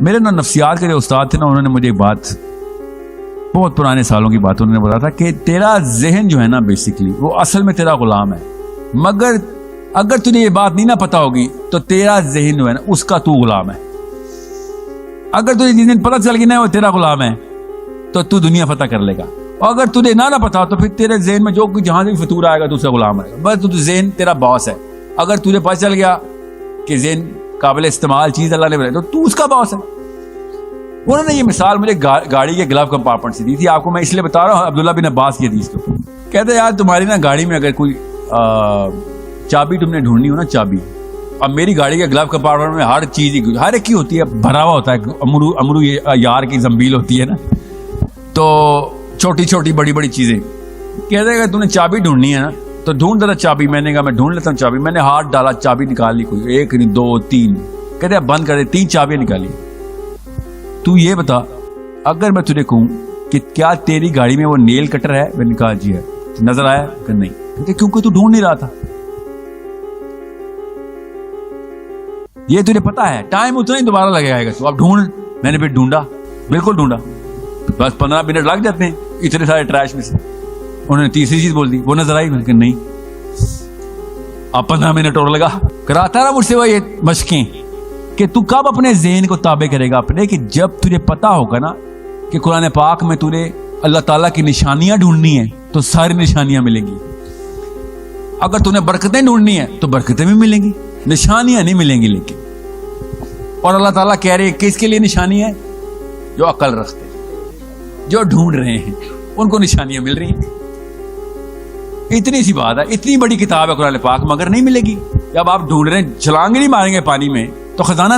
میرے نا نفسیات کے جو استاد تھے نا، انہوں نے مجھے ایک بات، بہت پرانے سالوں کی بات انہوں نے بتایا تھا کہ تیرا ذہن جو ہے نا بیسیکلی وہ اصل میں تیرا غلام ہے، مگر اگر تجھے یہ بات نہیں نہ پتا ہوگی تو تیرا ذہن جو ہے نا اس کا تو غلام ہے. اگر تجھے جس دن پتہ چل گیا نا وہ تیرا غلام ہے تو تو دنیا فتح کر لے گا، اور اگر تجھے نہ پتا تو پھر تیرے ذہن میں جو جہاں سے بھی فطور آئے گا تو اس کا غلام آئے گا. بس تو ذہن تیرا باس ہے. اگر تجھے پتہ چل گیا کہ ذہن قابل استعمال چیز اللہ نے بنائی تو اس کا باس ہے. انہوں نے یہ مثال مجھے گاڑی کے گلو کمپارٹمنٹ سے دی تھی. آپ کو میں اس لیے بتا رہا ہوں، عبداللہ بن عباس کی حدیث کو. کہتے ہیں یار تمہاری نا گاڑی میں اگر کوئی چابی تم نے ڈھونڈنی ہو نا، چابی، اب میری گاڑی کے گلو کمپارٹمنٹ میں ہر چیز ہر ایک کی ہوتی ہے، بھرا ہوا ہوتا ہے، امرو یار کی زنبیل ہوتی ہے نا، تو چھوٹی چھوٹی بڑی بڑی چیزیں. کہتے ہیں کہ تم نے چابی ڈھونڈنی ہے نا تو ڈھونڈ دیتا چابی. میں نے کہا میں ڈھونڈ لیتا ہوں چابی. میں نے ہاتھ ڈالا، چابی نکال لی، کوئی ایک نہیں دو تین. کہتے ہیں بند کر دے، 3 چابیاں نکالی. تو یہ بتا اگر میں تجھے کہوں کہ کیا تیری گاڑی میں وہ نیل کٹر ہے؟ میں نے کہا جی ہے. نظر آیا کہ نہیں؟ کہتے کیونکہ تو ڈھونڈ نہیں رہا تھا. یہ تجھے پتا ہے ٹائم اتنا ہی دوبارہ لگے گا تو اب ڈھونڈ. میں نے پھر ڈھونڈا، بالکل ڈھونڈا، بس 15 منٹ لگ جاتے ہیں اتنے سارے ٹریش میں سے. انہوں نے تیسری چیز بول دی، وہ نظر آئی؟ میں نے کہا نہیں. اب 15 منٹ اور لگا. کراتا رہا مجھ سے وہ یہ مشقیں کہ تو کب اپنے ذہن کو تابع کرے گا اپنے، کہ جب تجھے پتا ہوگا نا کہ قرآن پاک میں تجھے اللہ تعالیٰ کی نشانیاں ڈھونڈنی ہیں تو ساری نشانیاں ملیں گی. اگر تُنے برکتیں ڈھونڈنی ہیں تو برکتیں بھی ملیں گی، نشانیاں نہیں ملیں گی. لیکن اور اللہ تعالیٰ کہہ رہے کس کے لیے نشانی ہے؟ جو عقل رکھتے ہیں، جو ڈھونڈ رہے ہیں ان کو نشانیاں مل رہی ہیں. اتنی سی بات ہے. اتنی بڑی کتاب ہے قرآن پاک، مگر نہیں ملے گی. جب آپ ڈھونڈ رہے ہیں، چھلانگ نہیں ماریں گے پانی میں تو خزانہ